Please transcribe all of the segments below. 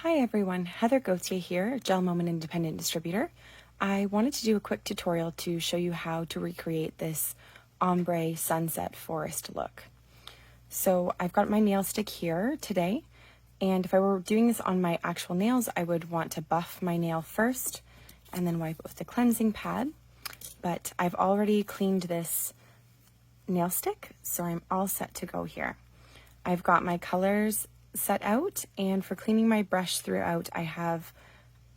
Hi everyone, Heather Gauthier here, Gelmoment independent distributor. I wanted to do a quick tutorial to show you how to recreate this Ombre Sunset Forest look. So I've got my nail stick here today, and if I were doing this on my actual nails, I would want to buff my nail first and then wipe it with a cleansing pad. But I've already cleaned this nail stick, so I'm all set to go here. I've got my colors set out, and for cleaning my brush throughout, I have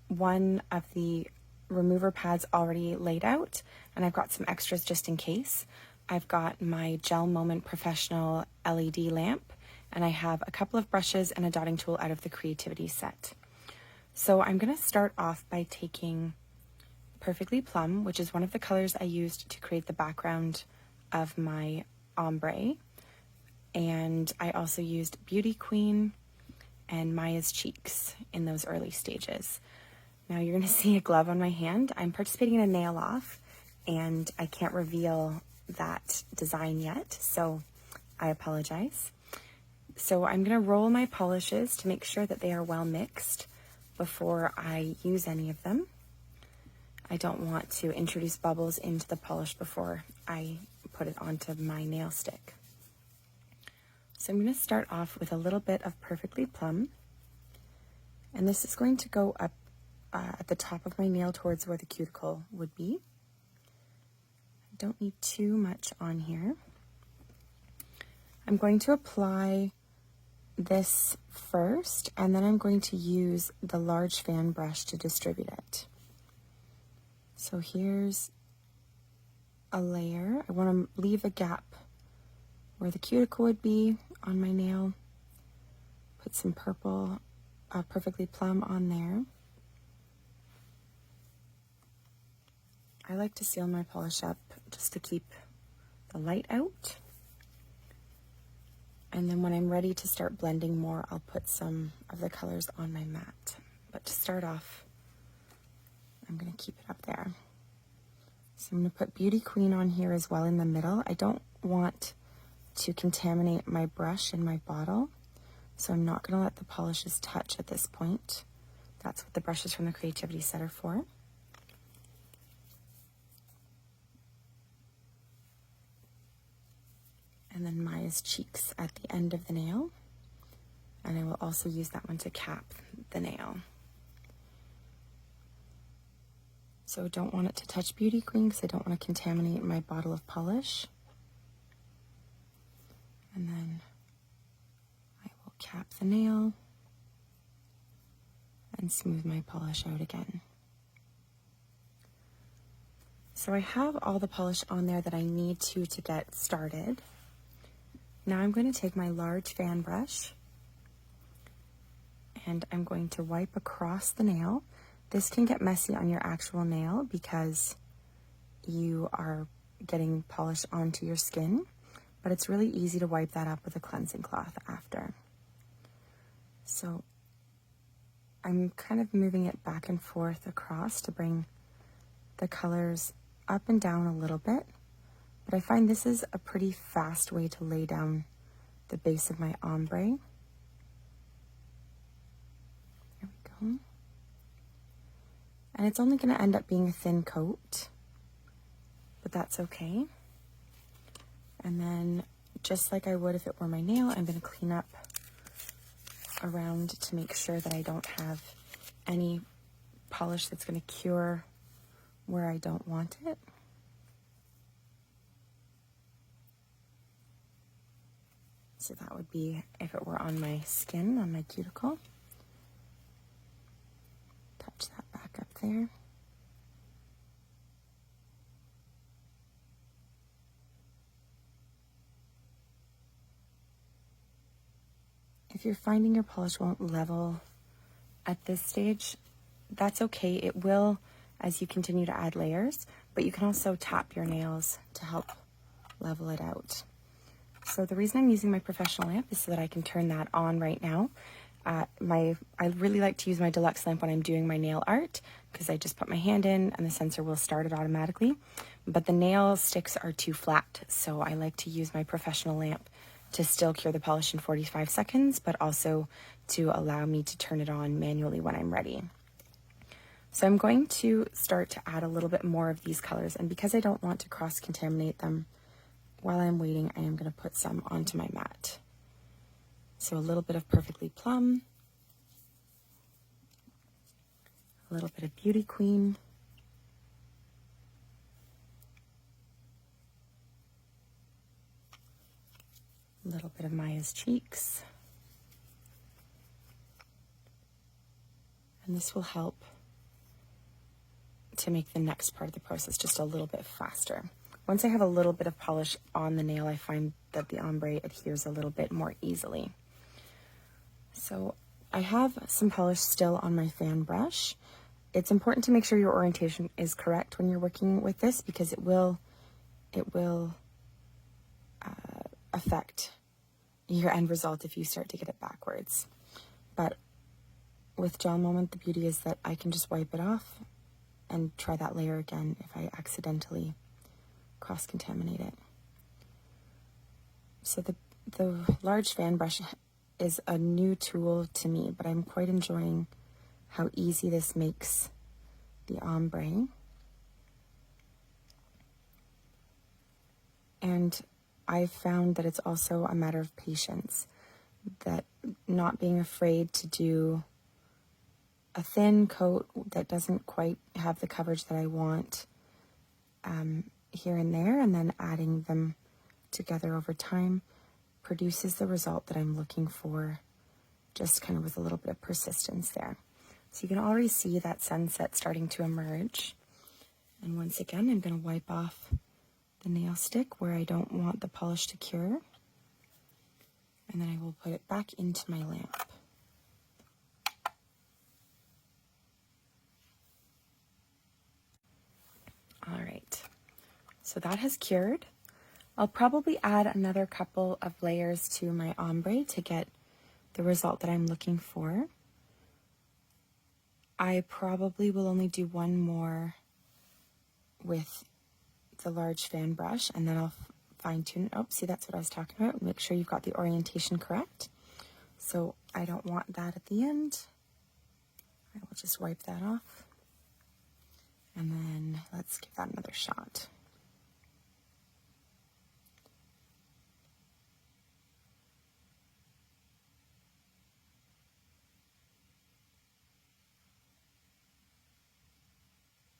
one of the remover pads already laid out, and I've got some extras just in case. I've got my Gelmoment professional LED lamp, and I have a couple of brushes and a dotting tool out of the Creativity set. So I'm going to start off by taking Perfectly Plum, which is one of the colors I used to create the background of my ombre. And I also used Beauty Queen and Maya's Cheeks in those early stages. Now you're gonna see a glove on my hand. I'm participating in a nail off and I can't reveal that design yet, so I apologize. So I'm gonna roll my polishes to make sure that they are well mixed before I use any of them. I don't want to introduce bubbles into the polish before I put it onto my nail stick. So I'm going to start off with a little bit of Perfectly Plum, and this is going to go up at the top of my nail towards where the cuticle would be. I don't need too much on here. I'm going to apply this first, and then I'm going to use the large fan brush to distribute it. So here's a layer. I want to leave a gap where the cuticle would be on my nail. Put some purple Perfectly Plum on there. I like to seal my polish up just to keep the light out. And then when I'm ready to start blending more, I'll put some of the colors on my mat. But to start off, I'm going to keep it up there. So I'm going to put Beauty Queen on here as well in the middle. I don't want to contaminate my brush and my bottle, so I'm not going to let the polishes touch at this point. That's what the brushes from the Creativity set are for. And then Maya's Cheeks at the end of the nail, and I will also use that one to cap the nail. So don't want it to touch Beauty Queen because I don't want to contaminate my bottle of polish. And then I will cap the nail and smooth my polish out again. So I have all the polish on there that I need to get started. Now I'm going to take my large fan brush and I'm going to wipe across the nail. This can get messy on your actual nail because you are getting polish onto your skin, but it's really easy to wipe that up with a cleansing cloth after. So I'm kind of moving it back and forth across to bring the colors up and down a little bit, but I find this is a pretty fast way to lay down the base of my ombre. There we go. And it's only going to end up being a thin coat, but that's okay. And then, just like I would if it were my nail, I'm going to clean up around to make sure that I don't have any polish that's going to cure where I don't want it. So that would be if it were on my skin, on my cuticle. Touch that back up there. If you're finding your polish won't level at this stage, that's okay. It will as you continue to add layers, but you can also tap your nails to help level it out. So the reason I'm using my professional lamp is so that I can turn that on right now. I really like to use my deluxe lamp when I'm doing my nail art because I just put my hand in and the sensor will start it automatically. But the nail sticks are too flat, so I like to use my professional lamp to still cure the polish in 45 seconds, but also to allow me to turn it on manually when I'm ready. So I'm going to start to add a little bit more of these colors, and because I don't want to cross-contaminate them while I'm waiting, I am going to put some onto my mat. So a little bit of Perfectly Plum, a little bit of Beauty Queen, a little bit of Maya's Cheeks, and this will help to make the next part of the process just a little bit faster. Once I have a little bit of polish on the nail, I find that the ombre adheres a little bit more easily. So I have some polish still on my fan brush. It's important to make sure your orientation is correct when you're working with this, because it will affect your end result if you start to get it backwards. But with Gelmoment, the beauty is that I can just wipe it off and try that layer again if I accidentally cross-contaminate it. So the large fan brush is a new tool to me, but I'm quite enjoying how easy this makes the ombre. And I've found that it's also a matter of patience, that not being afraid to do a thin coat that doesn't quite have the coverage that I want here and there, and then adding them together over time produces the result that I'm looking for, just kind of with a little bit of persistence there. So you can already see that sunset starting to emerge. And once again, I'm going to wipe off the nail stick where I don't want the polish to cure. And then I will put it back into my lamp. All right, so that has cured. I'll probably add another couple of layers to my ombre to get the result that I'm looking for. I probably will only do one more with the large fan brush, and then I'll fine tune it. Oh, see, that's what I was talking about. Make sure you've got the orientation correct. So I don't want that at the end. I will just wipe that off. And then let's give that another shot.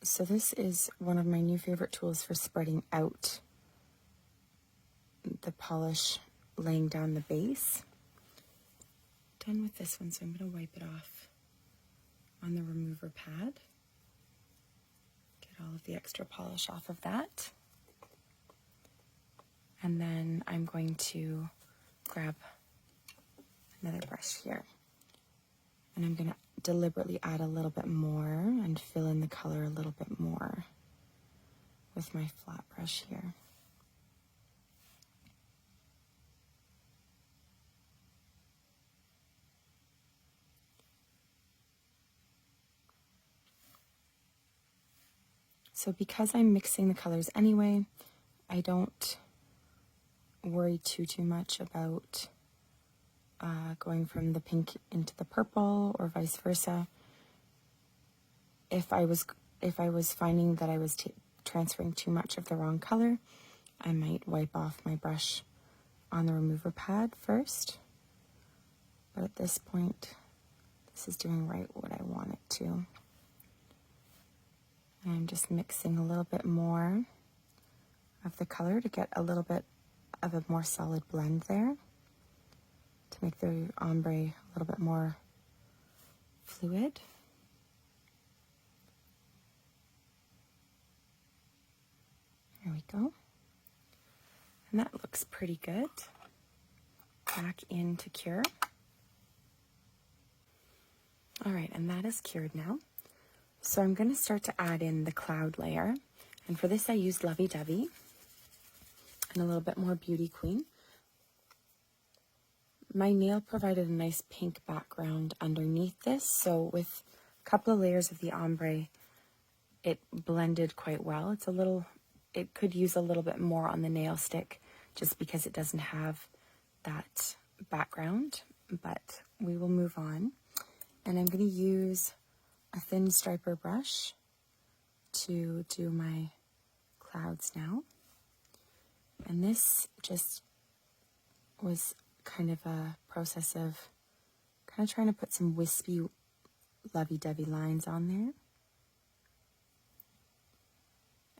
So this is one of my new favorite tools for spreading out the polish, laying down the base. Done with this one, so I'm going to wipe it off on the remover pad. Get all of the extra polish off of that. And then I'm going to grab another brush here. And I'm going to deliberately add a little bit more and fill in the color a little bit more with my flat brush here. So because I'm mixing the colors anyway, I don't worry too much about going from the pink into the purple or vice versa. If I was finding that I was transferring too much of the wrong color, I might wipe off my brush on the remover pad first. But at this point, this is doing right what I want it to. And I'm just mixing a little bit more of the color to get a little bit of a more solid blend there, to make the ombre a little bit more fluid. There we go. And that looks pretty good. Back into cure. All right, and that is cured now. So I'm going to start to add in the cloud layer. And for this I used Lovee Dovee and a little bit more Beauty Queen. My nail provided a nice pink background underneath this, so with a couple of layers of the ombre, it blended quite well. It could use a little bit more on the nail stick just because it doesn't have that background, but we will move on. And I'm going to use a thin striper brush to do my clouds now. And this just was kind of a process of kind of trying to put some wispy Lovee Dovee lines on there.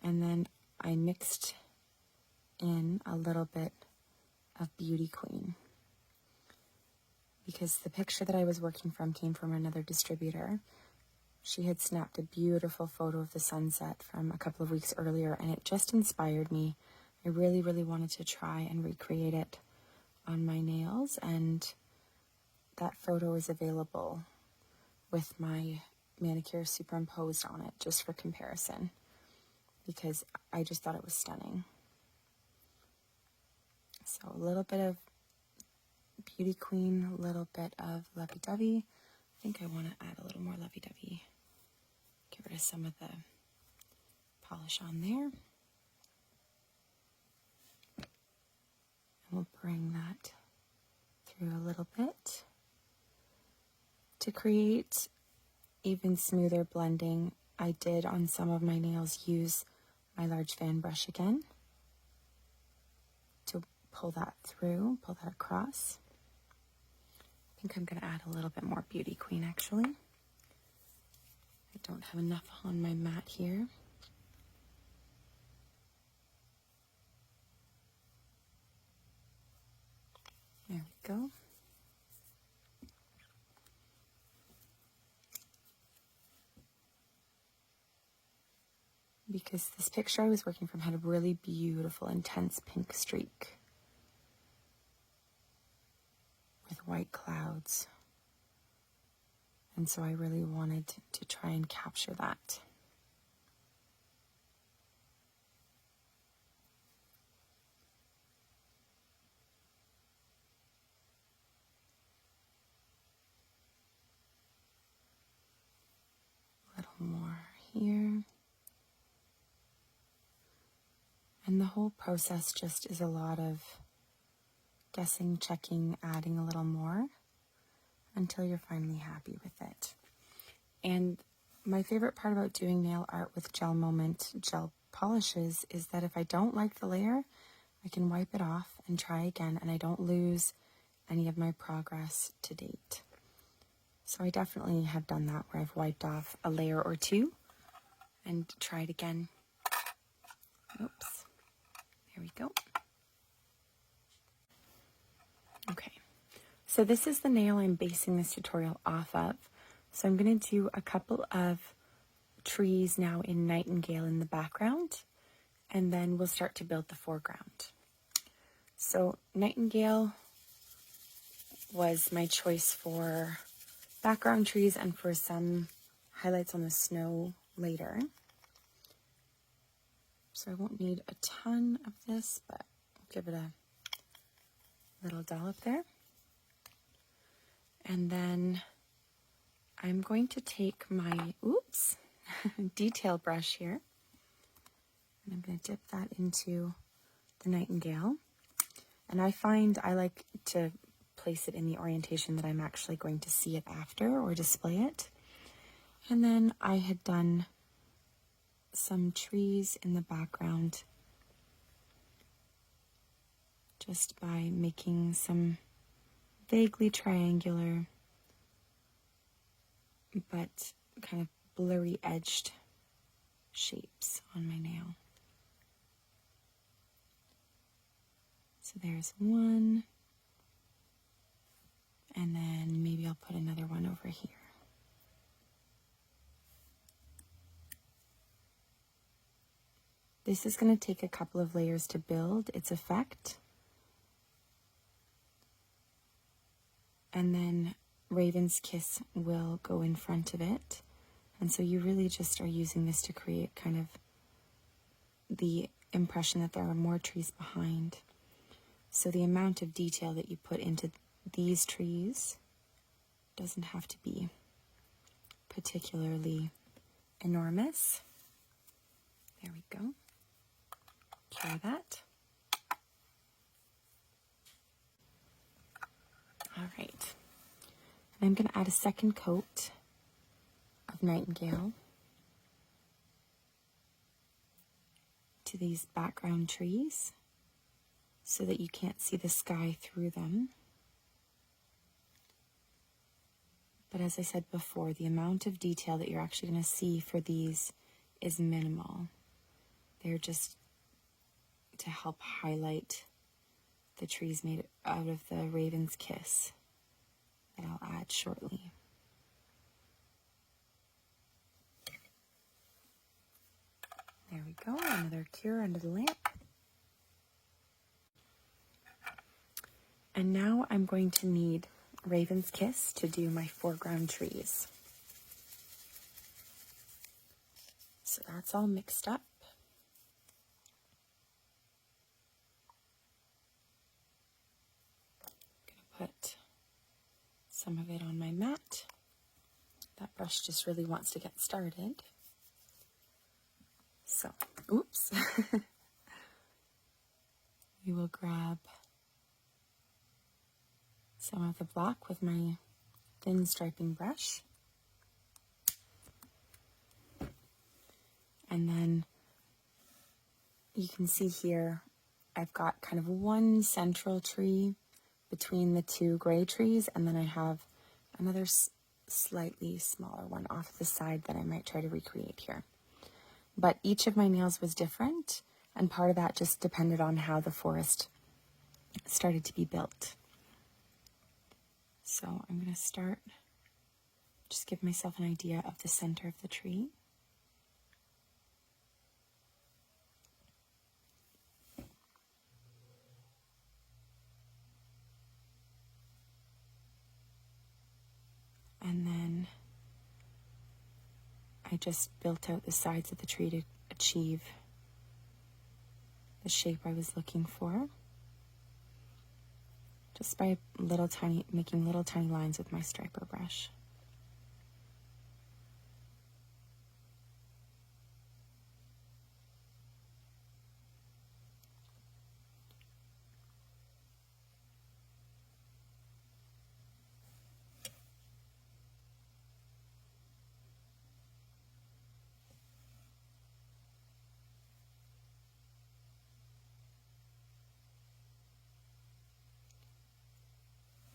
And then I mixed in a little bit of Beauty Queen, because the picture that I was working from came from another distributor. She had snapped a beautiful photo of the sunset from a couple of weeks earlier, and it just inspired me. I really, really wanted to try and recreate it on my nails, and that photo is available with my manicure superimposed on it just for comparison, because I just thought it was stunning. So a little bit of Beauty Queen, a little bit of Lovee Dovee. I think I want to add a little more Lovee Dovee. Get rid of some of the polish on there. And we'll bring that through a little bit. To create even smoother blending, I did on some of my nails use my large fan brush again to pull that through, pull that across. I think I'm going to add a little bit more Beauty Queen actually. I don't have enough on my mat here. There we go. Because this picture I was working from had a really beautiful, intense pink streak with white clouds. And so I really wanted to try and capture that. A little more here. And the whole process just is a lot of guessing, checking, adding a little more until you're finally happy with it. And my favorite part about doing nail art with Gelmoment gel polishes is that if I don't like the layer, I can wipe it off and try again, and I don't lose any of my progress to date. So I definitely have done that, where I've wiped off a layer or two and tried again. Oops. There we go. Okay, so this is the nail I'm basing this tutorial off of. So I'm going to do a couple of trees now in Nightingale in the background, and then we'll start to build the foreground. So Nightingale was my choice for background trees and for some highlights on the snow later. So I won't need a ton of this, but I'll give it a little dollop there. And then I'm going to take my, detail brush here, and I'm going to dip that into the Nightingale. And I find I like to place it in the orientation that I'm actually going to see it after or display it. And then I had done some trees in the background just by making some vaguely triangular but kind of blurry edged shapes on my nail. So there's one, and then maybe I'll put another one over here. This is going to take a couple of layers to build its effect. And then Raven's Kiss will go in front of it. And so you really just are using this to create kind of the impression that there are more trees behind. So the amount of detail that you put into these trees doesn't have to be particularly enormous. There we go. Try that. All right. And I'm going to add a second coat of Nightingale to these background trees so that you can't see the sky through them. But as I said before, the amount of detail that you're actually going to see for these is minimal. They're just to help highlight the trees made out of the raven's kiss that I'll add shortly. There we go, another cure under the lamp. And now I'm going to need Raven's Kiss to do my foreground trees. So that's all mixed up. I'm going to put some of it on my mat. That brush just really wants to get started. So, oops. We will grab some of the black with my thin striping brush. And then you can see here, I've got kind of one central tree between the two gray trees, and then I have another slightly smaller one off to the side that I might try to recreate here. But each of my nails was different, and part of that just depended on how the forest started to be built. So I'm going to start, just give myself an idea of the center of the tree. And then I just built out the sides of the tree to achieve the shape I was looking for. Just by making little tiny lines with my striper brush.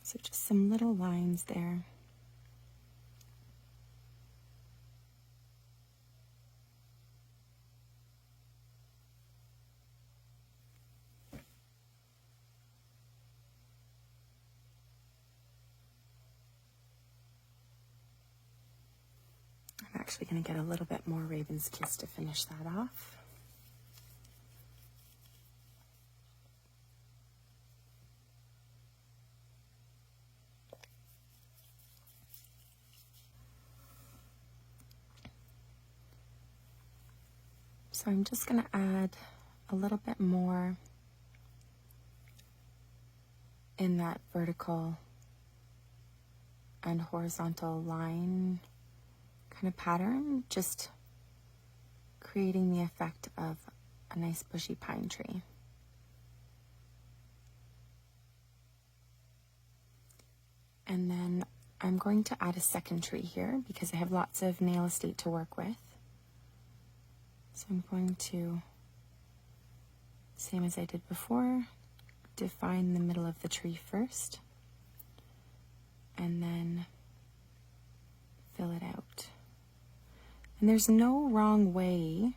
So just some little lines there. I'm actually going to get a little bit more Raven's Kiss to finish that off. So I'm just going to add a little bit more in that vertical and horizontal line kind of pattern, just creating the effect of a nice bushy pine tree. And then I'm going to add a second tree here because I have lots of nail estate to work with. So I'm going to, same as I did before, define the middle of the tree first, and then fill it out. And there's no wrong way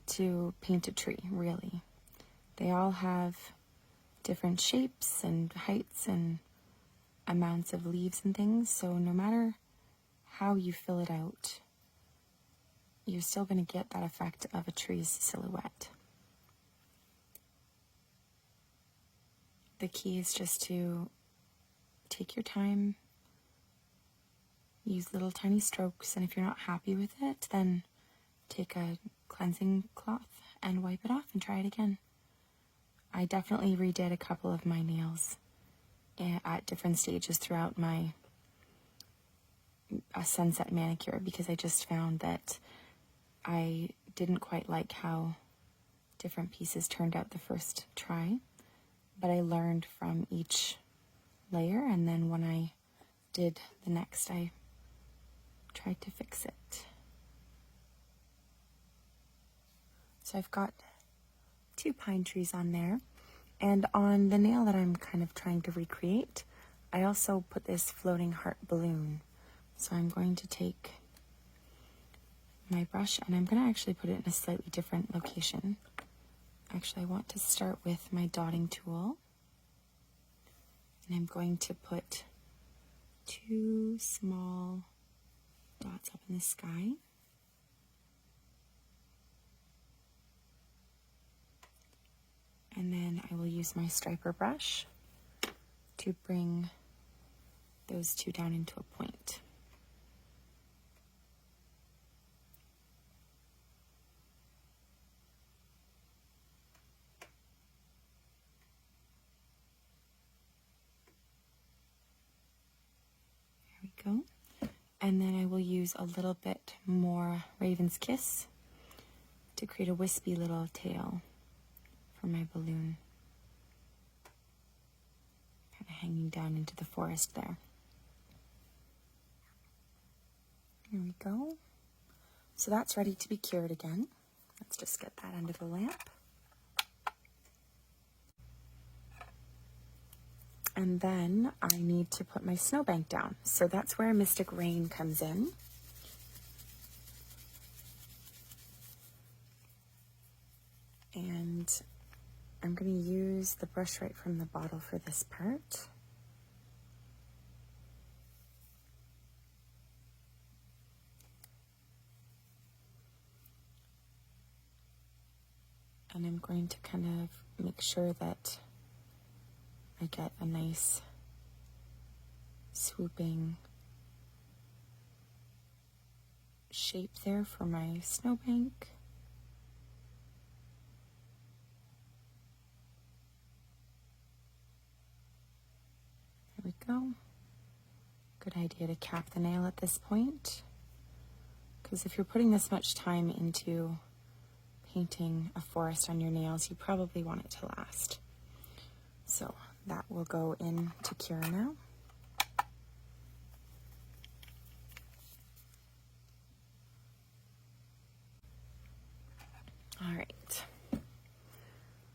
to paint a tree, really. They all have different shapes and heights and amounts of leaves and things, so no matter how you fill it out, you're still going to get that effect of a tree's silhouette. The key is just to take your time, use little tiny strokes, and if you're not happy with it, then take a cleansing cloth and wipe it off and try it again. I definitely redid a couple of my nails at different stages throughout my sunset manicure because I just found that I didn't quite like how different pieces turned out the first try, but I learned from each layer, and then when I did the next, I tried to fix it. So I've got 2 pine trees on there, and on the nail that I'm kind of trying to recreate, I also put this floating heart balloon. So I'm going to take my brush and I'm going to actually put it in a slightly different location. Actually, I want to start with my dotting tool, and I'm going to put 2 small dots up in the sky. And then I will use my striper brush to bring those 2 down into a point. There we go. And then I will use a little bit more Raven's Kiss to create a wispy little tail for my balloon, kind of hanging down into the forest there. There we go. So that's ready to be cured again. Let's just get that under the lamp. And then I need to put my snowbank down. So that's where Mystic Rain comes in. And I'm going to use the brush right from the bottle for this part. And I'm going to kind of make sure that I get a nice swooping shape there for my snowbank. There we go. Good idea to cap the nail at this point, because if you're putting this much time into painting a forest on your nails, you probably want it to last. So that will go in to cure now. All right.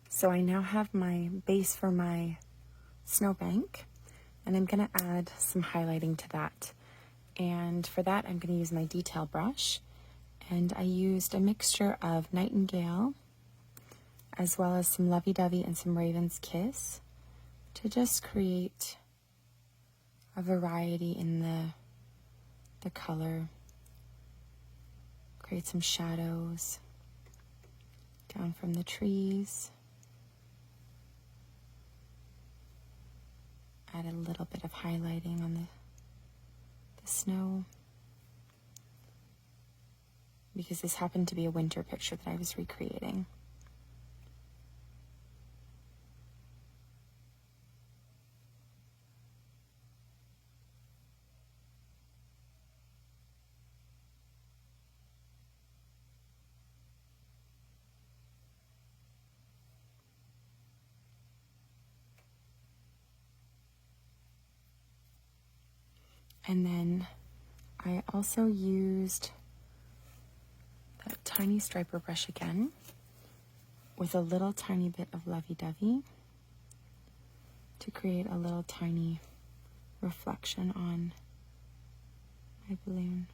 So I now have my base for my snowbank, and I'm going to add some highlighting to that. And for that, I'm going to use my detail brush. And I used a mixture of Nightingale, as well as some Lovee Dovee and some Raven's Kiss, to just create a variety in the color. Create some shadows down from the trees. Add a little bit of highlighting on the snow, because this happened to be a winter picture that I was recreating. And then I also used that tiny striper brush again with a little tiny bit of Lovee Dovee to create a little tiny reflection on my balloon.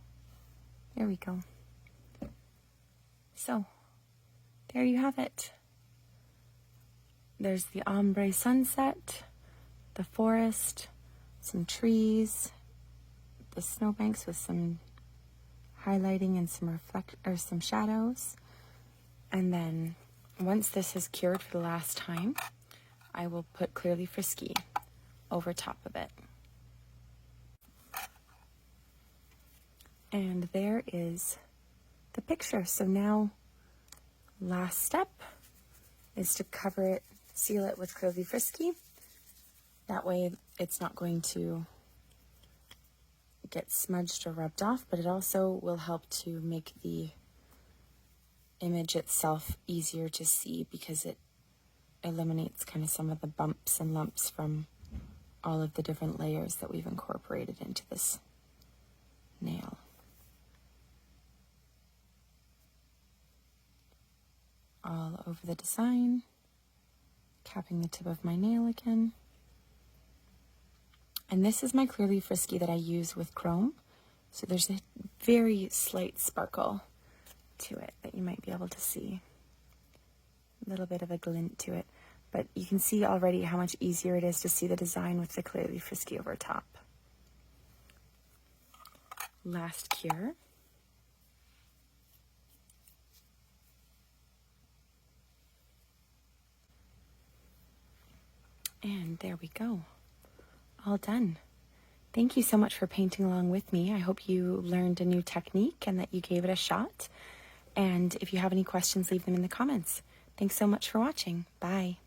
There we go. So, there you have it. There's the ombre sunset, the forest, some trees, the snowbanks with some highlighting and some shadows. And then once this is cured for the last time, I will put Clearly Frisky over top of it. And there is the picture. So now, last step is to cover it, seal it with Clearly Frisky. That way it's not going to get smudged or rubbed off, but it also will help to make the image itself easier to see, because it eliminates kind of some of the bumps and lumps from all of the different layers that we've incorporated into this nail. All over the design, capping the tip of my nail again. And this is my Clearly Frisky that I use with chrome. So there's a very slight sparkle to it that you might be able to see. A little bit of a glint to it. But you can see already how much easier it is to see the design with the Clearly Frisky over top. Last cure. And there we go. All done. Thank you so much for painting along with me. I hope you learned a new technique and that you gave it a shot. And if you have any questions, leave them in the comments. Thanks so much for watching. Bye.